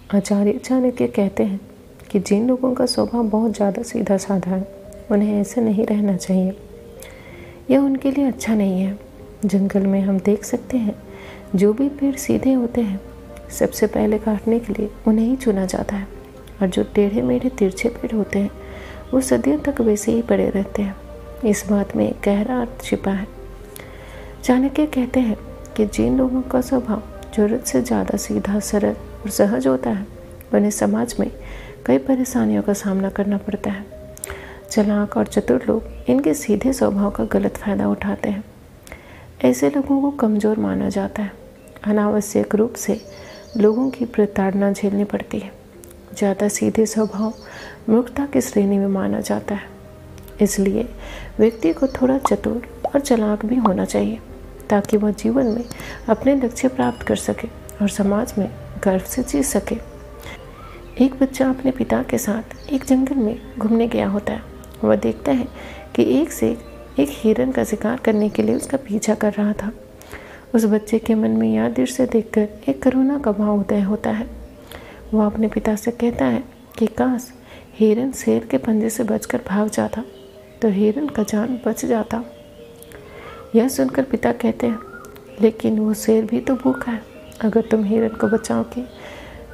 आचार्य चाणक्य कहते हैं कि जिन लोगों का स्वभाव बहुत ज़्यादा सीधा साधा है उन्हें ऐसे नहीं रहना चाहिए। यह उनके लिए अच्छा नहीं है। जंगल में हम देख सकते हैं जो भी पेड़ सीधे होते हैं सबसे पहले काटने के लिए उन्हें ही चुना जाता है, और जो टेढ़े मेढ़े तिरछे पेड़ होते हैं वो सदियों तक वैसे ही पड़े रहते हैं। इस बात में एक गहरा अर्थ छिपा है। चाणक्य कहते हैं कि जिन लोगों का स्वभाव जरूरत से ज़्यादा सीधा, सरल और सहज होता है उन्हें समाज में कई परेशानियों का सामना करना पड़ता है। चालाक और चतुर लोग इनके सीधे स्वभाव का गलत फायदा उठाते हैं। ऐसे लोगों को कमज़ोर माना जाता है। अनावश्यक रूप से लोगों की प्रताड़ना झेलनी पड़ती है। ज़्यादा सीधे स्वभाव मूर्खता की श्रेणी में माना जाता है। इसलिए व्यक्ति को थोड़ा चतुर और चालाक भी होना चाहिए ताकि वह जीवन में अपने लक्ष्य प्राप्त कर सके और समाज में गर्व से जी सके। एक बच्चा अपने पिता के साथ एक जंगल में घूमने गया होता है। वह देखता है कि एक से एक हिरन का शिकार करने के लिए उसका पीछा कर रहा था। उस बच्चे के मन में यह दृश्य देखकर एक करुणा का भाव उदय होता है। वह अपने पिता से कहता है कि काश हिरन शेर के पंजे से बचकर भाग जाता तो हिरन का जान बच जाता। यह सुनकर पिता कहते हैं, लेकिन वो शेर भी तो भूखा है। अगर तुम हिरन को बचाओगे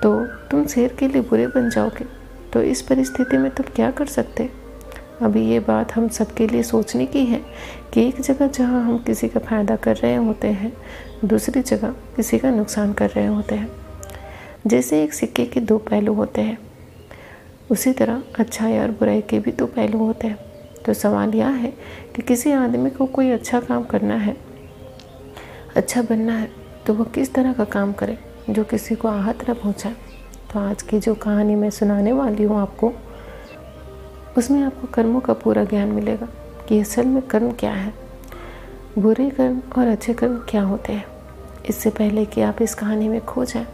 तो तुम शेर के लिए बुरे बन जाओगे। तो इस परिस्थिति में तुम क्या कर सकते? अभी ये बात हम सबके लिए सोचने की है कि एक जगह जहाँ हम किसी का फ़ायदा कर रहे होते हैं, दूसरी जगह किसी का नुकसान कर रहे होते हैं। जैसे एक सिक्के के दो पहलू होते हैं, उसी तरह अच्छाई और बुराई के भी दो पहलू होते हैं। तो सवाल यह है कि किसी आदमी को कोई अच्छा काम करना है, अच्छा बनना है, तो वह किस तरह का काम करे जो किसी को आहत न पहुँचाए। तो आज की जो कहानी मैं सुनाने वाली हूँ आपको, उसमें आपको कर्मों का पूरा ज्ञान मिलेगा कि असल में कर्म क्या है, बुरे कर्म और अच्छे कर्म क्या होते हैं। इससे पहले कि आप इस कहानी में खो जाएं,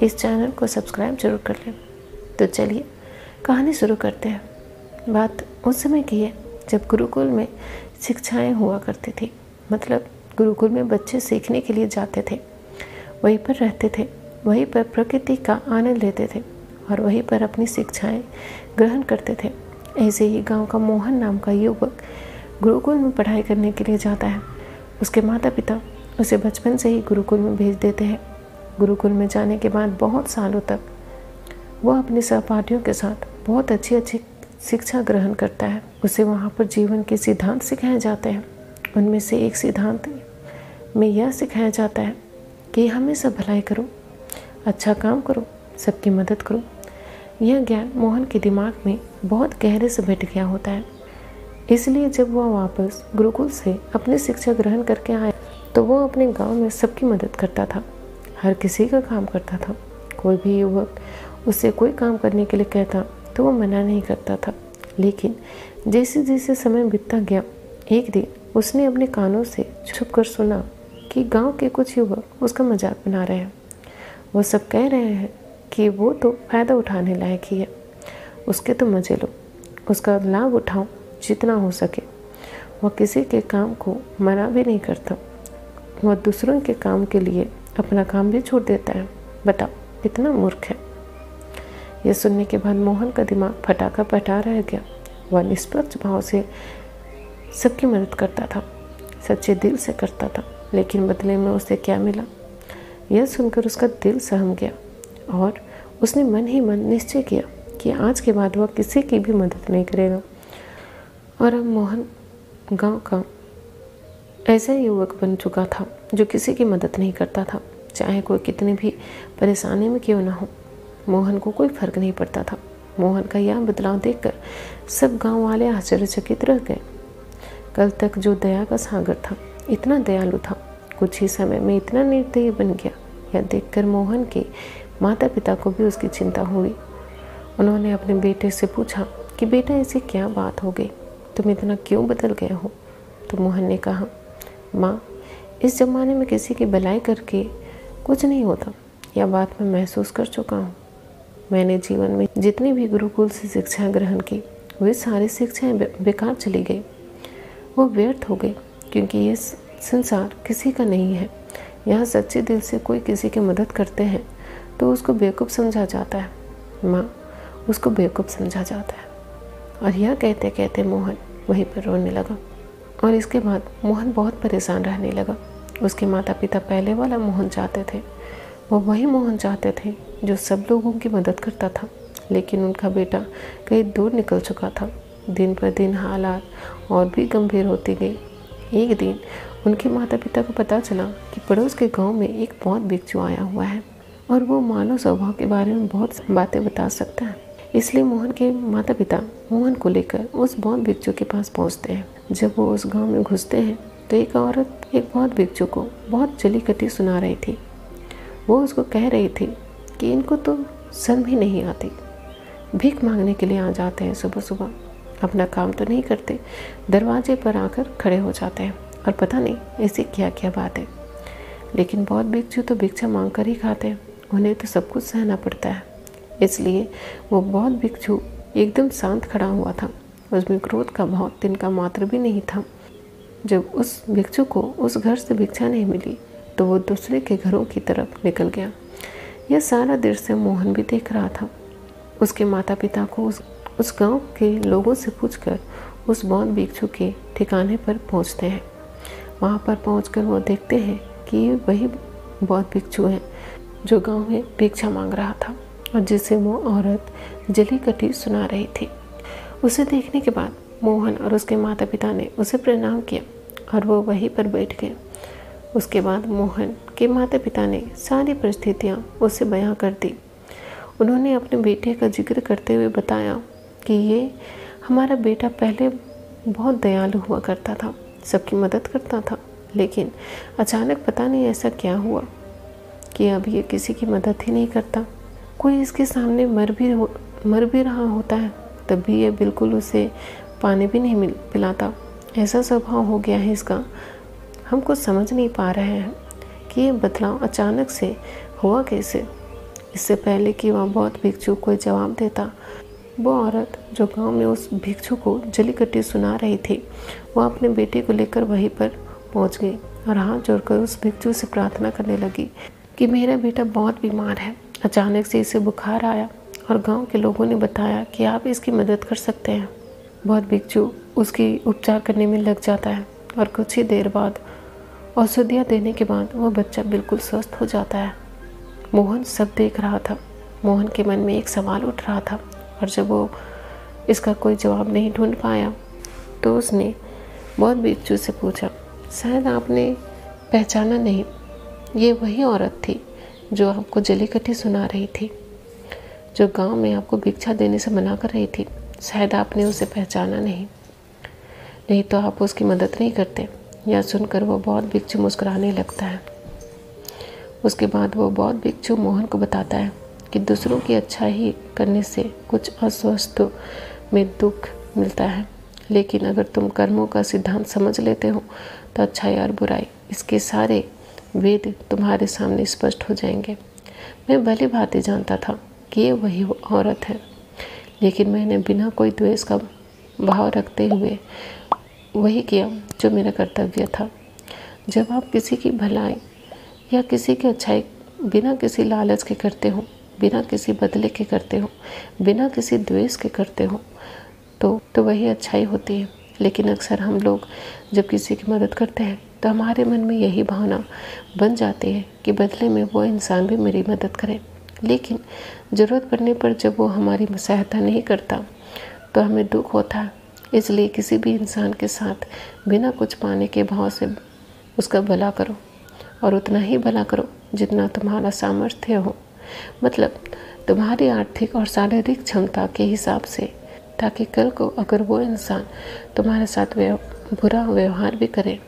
इस चैनल को सब्सक्राइब जरूर कर लें। तो चलिए कहानी शुरू करते हैं। बात उस समय की है जब गुरुकुल में शिक्षाएं हुआ करती थी। मतलब गुरुकुल में बच्चे सीखने के लिए जाते थे, वहीं पर रहते थे, वहीं पर प्रकृति का आनंद लेते थे और वहीं पर अपनी शिक्षाएं ग्रहण करते थे। ऐसे ही गांव का मोहन नाम का युवक गुरुकुल में पढ़ाई करने के लिए जाता है। उसके माता पिता उसे बचपन से ही गुरुकुल में भेज देते हैं। गुरुकुल में जाने के बाद बहुत सालों तक वह अपने सहपाठियों के साथ बहुत अच्छी शिक्षा ग्रहण करता है। उसे वहाँ पर जीवन के सिद्धांत सिखाए जाते हैं। उनमें से एक सिद्धांत में यह सिखाया जाता है कि हमेशा भलाई करो, अच्छा काम करो, सबकी मदद करो। यह ज्ञान मोहन के दिमाग में बहुत गहरे से बैठ गया होता है। इसलिए जब वह वापस गुरुकुल से अपनी शिक्षा ग्रहण करके आया तो वह अपने गांव में सबकी मदद करता था, हर किसी का काम करता था। कोई भी युवक उससे कोई काम करने के लिए कहता तो वो मना नहीं करता था। लेकिन जैसे जैसे समय बीतता गया, एक दिन उसने अपने कानों से छुपकर सुना कि गांव के कुछ युवक उसका मजाक बना रहे हैं। वो सब कह रहे हैं कि वो तो फ़ायदा उठाने लायक ही है, उसके तो मज़े लो, उसका लाभ उठाओ जितना हो सके। वह किसी के काम को मना भी नहीं करता। वह दूसरों के काम के लिए अपना काम भी छोड़ देता है। बताओ कितना मूर्ख है। यह सुनने के बाद मोहन का दिमाग फटाका पटा रह गया। वह निष्पक्ष भाव से सबकी मदद करता था, सच्चे दिल से करता था, लेकिन बदले में उसे क्या मिला यह सुनकर उसका दिल सहम गया और उसने मन ही मन निश्चय किया कि आज के बाद वह किसी की भी मदद नहीं करेगा। और अब मोहन गांव का ऐसा युवक बन चुका था जो किसी की मदद नहीं करता था, चाहे कोई कितनी भी परेशानी में क्यों ना हो। मोहन को कोई फर्क नहीं पड़ता था। मोहन का यह बदलाव देखकर सब गांव वाले आश्चर्यचकित रह गए। कल तक जो दया का सागर था, इतना दयालु था, कुछ ही समय में इतना निर्दयी बन गया। यह देखकर मोहन के माता पिता को भी उसकी चिंता हुई। उन्होंने अपने बेटे से पूछा कि बेटा ऐसी क्या बात हो गई, तुम इतना क्यों बदल गए हो? तो मोहन ने कहा, माँ, इस ज़माने में किसी की भलाई करके कुछ नहीं होता। यह बात मैं महसूस कर चुका हूँ। मैंने जीवन में जितनी भी गुरुकुल से शिक्षाएं ग्रहण की, वे सारी शिक्षाएं बेकार चली गई, वो व्यर्थ हो गई, क्योंकि ये संसार किसी का नहीं है। यहाँ सच्चे दिल से कोई किसी की मदद करते हैं तो उसको बेवकूफ़ समझा जाता है। माँ, उसको बेवकूफ़ समझा जाता है। और यह कहते कहते मोहन वहीं पर रोने लगा। और इसके बाद मोहन बहुत परेशान रहने लगा। उसके माता पिता पहले वाला मोहन चाहते थे, वो वही मोहन चाहते थे जो सब लोगों की मदद करता था। लेकिन उनका बेटा कहीं दूर निकल चुका था। दिन पर दिन हालात और भी गंभीर होती गई। एक दिन उनके माता पिता को पता चला कि पड़ोस के गांव में एक बहुत बिच्छू आया हुआ है और वो मानव स्वभाव के बारे में बहुत बातें बता सकता है। इसलिए मोहन के माता पिता मोहन को लेकर उस बहुत बिच्छू के पास पहुंचते हैं। जब वो उस गांव में घुसते हैं तो एक औरत एक बहुत बिच्छू को बहुत जली कटी सुना रही थी। वो उसको कह रही थी कि इनको तो शर्म ही नहीं आती, भीख मांगने के लिए आ जाते हैं सुबह सुबह, अपना काम तो नहीं करते, दरवाजे पर आकर खड़े हो जाते हैं और पता नहीं ऐसी क्या क्या बात है। लेकिन बहुत बिच्छू तो भिक्षा मांग कर ही खाते हैं, उन्हें तो सब कुछ सहना पड़ता है। इसलिए वो बहुत बिच्छू एकदम शांत खड़ा हुआ था। उसमें क्रोध का भाव तिनका मात्र भी नहीं था। जब उस भिक्षु को उस घर से भिक्षा नहीं मिली तो वो दूसरे के घरों की तरफ निकल गया। यह सारा दृश्य मोहन भी देख रहा था। उसके माता पिता को उस गांव के लोगों से पूछकर उस बौद्ध भिक्षु के ठिकाने पर पहुंचते हैं। वहां पर पहुंचकर वो देखते हैं कि ये वही बौद्ध भिक्षु है जो गांव में भिक्षा मांग रहा था और जिसे वो औरत जली कटी सुना रही थी। उसे देखने के बाद मोहन और उसके माता पिता ने उसे प्रणाम किया और वो वहीं पर बैठ गए। उसके बाद मोहन के माता पिता ने सारी परिस्थितियाँ उसे बयां कर दी। उन्होंने अपने बेटे का जिक्र करते हुए बताया कि ये हमारा बेटा पहले बहुत दयालु हुआ करता था, सबकी मदद करता था, लेकिन अचानक पता नहीं ऐसा क्या हुआ कि अब ये किसी की मदद ही नहीं करता। कोई इसके सामने मर भी रहा होता है तब भी ये बिल्कुल उसे पानी भी नहीं पिलाता। ऐसा स्वभाव हो गया है इसका। हम कुछ समझ नहीं पा रहे हैं कि ये बदलाव अचानक से हुआ कैसे। इससे पहले कि वह बहुत भिक्षु कोई जवाब देता, वो औरत जो गांव में उस भिक्षु को जली कटी सुना रही थी, वह अपने बेटे को लेकर वहीं पर पहुंच गई और हाथ जोड़कर उस भिक्षु से प्रार्थना करने लगी कि मेरा बेटा बहुत बीमार है, अचानक से इसे बुखार आया और गांव के लोगों ने बताया कि आप इसकी मदद कर सकते हैं। बहुत भिक्षु उसकी उपचार करने में लग जाता है और कुछ ही देर बाद औषधियाँ देने के बाद वह बच्चा बिल्कुल स्वस्थ हो जाता है। मोहन सब देख रहा था। मोहन के मन में एक सवाल उठ रहा था और जब वो इसका कोई जवाब नहीं ढूंढ पाया तो उसने बहुत भिक्षु से पूछा, शायद आपने पहचाना नहीं, ये वही औरत थी जो आपको जली कटी सुना रही थी, जो गांव में आपको भिक्षा देने से मना कर रही थी। शायद आपने उसे पहचाना नहीं तो आप उसकी मदद नहीं करते। यह सुनकर वो बहुत भिक्षु मुस्कुराने लगता है। उसके बाद वो बहुत भिक्षु मोहन को बताता है कि दूसरों की अच्छाई करने से कुछ अस्वस्थ में दुख मिलता है, लेकिन अगर तुम कर्मों का सिद्धांत समझ लेते हो तो अच्छाई और बुराई इसके सारे वेद तुम्हारे सामने स्पष्ट हो जाएंगे। मैं भली भांति जानता था कि ये वही औरत है, लेकिन मैंने बिना कोई द्वेष का भाव रखते हुए वही किया जो मेरा कर्तव्य था। जब आप किसी की भलाई या किसी की अच्छाई बिना किसी लालच के करते हो, बिना किसी बदले के करते हो, बिना किसी द्वेष के करते हो तो वही अच्छाई होती है। लेकिन अक्सर हम लोग जब किसी की मदद करते हैं तो हमारे मन में यही भावना बन जाती है कि बदले में वो इंसान भी मेरी मदद करे। लेकिन ज़रूरत पड़ने पर जब वो हमारी सहायता नहीं करता तो हमें दुख होता है। इसलिए किसी भी इंसान के साथ बिना कुछ पाने के भाव से उसका भला करो और उतना ही भला करो जितना तुम्हारा सामर्थ्य हो, मतलब तुम्हारी आर्थिक और शारीरिक क्षमता के हिसाब से, ताकि कल को अगर वो इंसान तुम्हारे साथ बुरा व्यवहार भी करे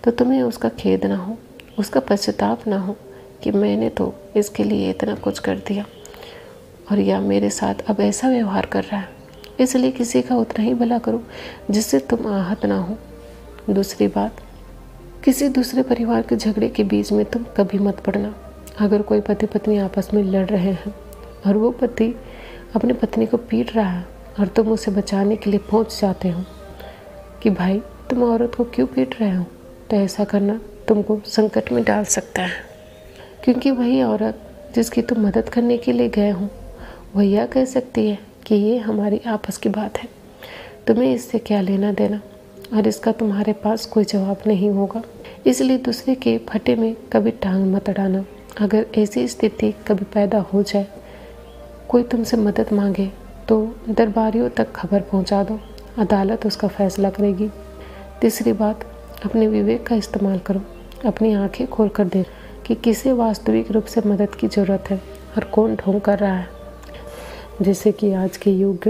तो तुम्हें उसका खेद ना हो, उसका पश्चाताप ना हो कि मैंने तो इसके लिए इतना कुछ कर दिया और या मेरे साथ अब ऐसा व्यवहार कर रहा है। इसलिए किसी का उतना ही भला करो जिससे तुम आहत ना हो। दूसरी बात, किसी दूसरे परिवार के झगड़े के बीच में तुम कभी मत पड़ना। अगर कोई पति पत्नी आपस में लड़ रहे हैं और वो पति अपनी पत्नी को पीट रहा है और तुम उसे बचाने के लिए पहुंच जाते हो कि भाई तुम औरत को क्यों पीट रहे हो, तो ऐसा करना तुमको संकट में डाल सकता है, क्योंकि वही औरत जिसकी तुम मदद करने के लिए गए हो वह यह कह सकती है कि ये हमारी आपस की बात है, तुम्हें इससे क्या लेना देना, और इसका तुम्हारे पास कोई जवाब नहीं होगा। इसलिए दूसरे के फटे में कभी टांग मत अड़ाना। अगर ऐसी स्थिति कभी पैदा हो जाए, कोई तुमसे मदद मांगे तो दरबारियों तक खबर पहुंचा दो, अदालत उसका फैसला करेगी। तीसरी बात, अपने विवेक का इस्तेमाल करो। अपनी आंखें खोल कर देख कि किसे वास्तविक रूप से मदद की ज़रूरत है और कौन ढोंग कर रहा है। जैसे कि आज के युग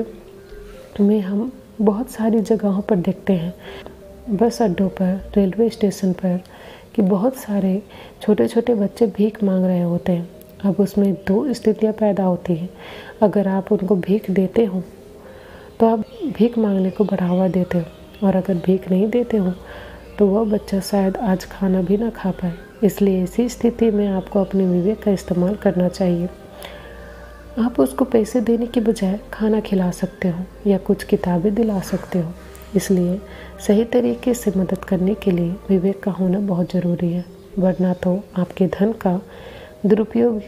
में हम बहुत सारी जगहों पर देखते हैं, बस अड्डों पर, रेलवे स्टेशन पर, कि बहुत सारे छोटे छोटे बच्चे भीख मांग रहे होते हैं। अब उसमें दो स्थितियां पैदा होती हैं। अगर आप उनको भीख देते हो तो आप भीख मांगने को बढ़ावा देते हो, और अगर भीख नहीं देते हो तो वह बच्चा शायद आज खाना भी ना खा पाए। इसलिए ऐसी स्थिति में आपको अपने विवेक का इस्तेमाल करना चाहिए। आप उसको पैसे देने के बजाय खाना खिला सकते हो या कुछ किताबें दिला सकते हो। इसलिए सही तरीके से मदद करने के लिए विवेक का होना बहुत ज़रूरी है, वरना तो आपके धन का दुरुपयोग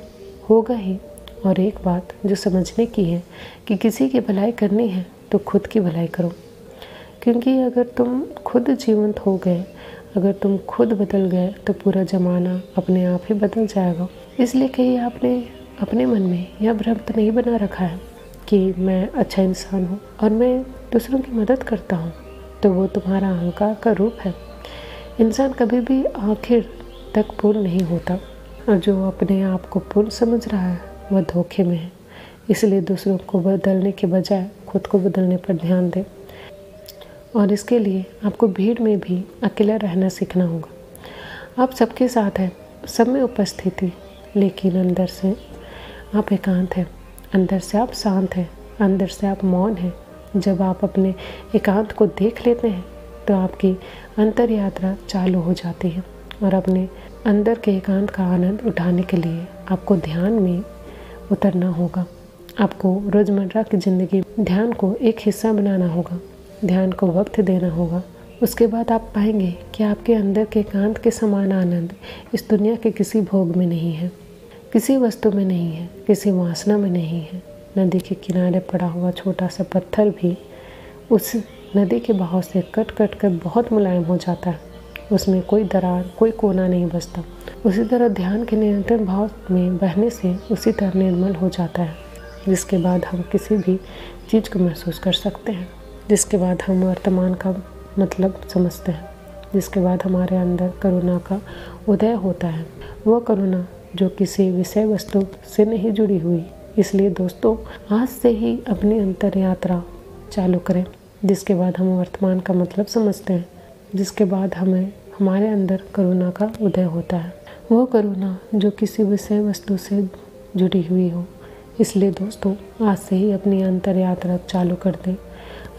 होगा ही। और एक बात जो समझने की है कि किसी की भलाई करनी है तो खुद की भलाई करो, क्योंकि अगर तुम खुद जीवंत हो गए, अगर तुम खुद बदल गए तो पूरा ज़माना अपने आप ही बदल जाएगा। इसलिए कहीं आपने अपने मन में यह भ्रम तो नहीं बना रखा है कि मैं अच्छा इंसान हूँ और मैं दूसरों की मदद करता हूँ, तो वो तुम्हारा अहंकार का रूप है। इंसान कभी भी आखिर तक पूर्ण नहीं होता, और जो अपने आप को पूर्ण समझ रहा है वह धोखे में है। इसलिए दूसरों को बदलने के बजाय खुद को बदलने पर ध्यान दें, और इसके लिए आपको भीड़ में भी अकेला रहना सीखना होगा। आप सबके साथ हैं, सब में उपस्थिति, लेकिन अंदर से आप एकांत हैं, अंदर से आप शांत हैं, अंदर से आप मौन हैं। जब आप अपने एकांत को देख लेते हैं तो आपकी अंतर यात्रा चालू हो जाती है, और अपने अंदर के एकांत का आनंद उठाने के लिए आपको ध्यान में उतरना होगा। आपको रोज़मर्रा की ज़िंदगी ध्यान को एक हिस्सा बनाना होगा, ध्यान को वक्त देना होगा। उसके बाद आप पाएंगे कि आपके अंदर के एकांत के समान आनंद इस दुनिया के किसी भोग में नहीं है, किसी वस्तु में नहीं है, किसी वासना में नहीं है। नदी के किनारे पड़ा हुआ छोटा सा पत्थर भी उस नदी के बहाव से कट कट कर बहुत मुलायम हो जाता है, उसमें कोई दरार, कोई कोना नहीं बचता। उसी तरह ध्यान के निरंतर भाव में बहने से उसी तरह निर्मल हो जाता है, जिसके बाद हम किसी भी चीज़ को महसूस कर सकते हैं, जिसके बाद हम वर्तमान का मतलब समझते हैं, जिसके बाद हमारे अंदर करुणा का उदय होता है। वह करुणा जो किसी विषय वस्तु से नहीं जुड़ी हुई। इसलिए दोस्तों, आज से ही अपनी अंतर यात्रा चालू करें, जिसके बाद हम वर्तमान का मतलब समझते हैं, जिसके बाद हमें हमारे अंदर करुणा का उदय होता है। वो करुणा जो किसी विषय वस्तु से जुड़ी हुई हो। इसलिए दोस्तों, आज से ही अपनी अंतर यात्रा चालू कर दें,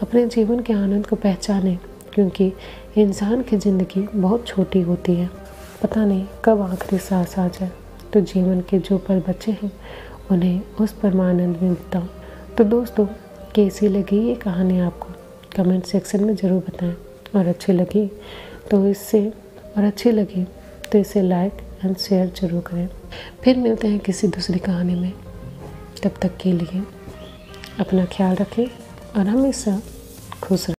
अपने जीवन के आनंद को पहचानें, क्योंकि इंसान की ज़िंदगी बहुत छोटी होती है। पता नहीं कब आखिरी सांस आ जाए, तो जीवन के जो पल बचे हैं उन्हें उस परमानंद में बिताओ। तो दोस्तों, कैसी लगी ये कहानी आपको कमेंट सेक्शन में ज़रूर बताएं, और अच्छी लगी तो इसे लाइक एंड शेयर ज़रूर करें। फिर मिलते हैं किसी दूसरी कहानी में। तब तक के लिए अपना ख्याल रखें और हमेशा खुश रहें।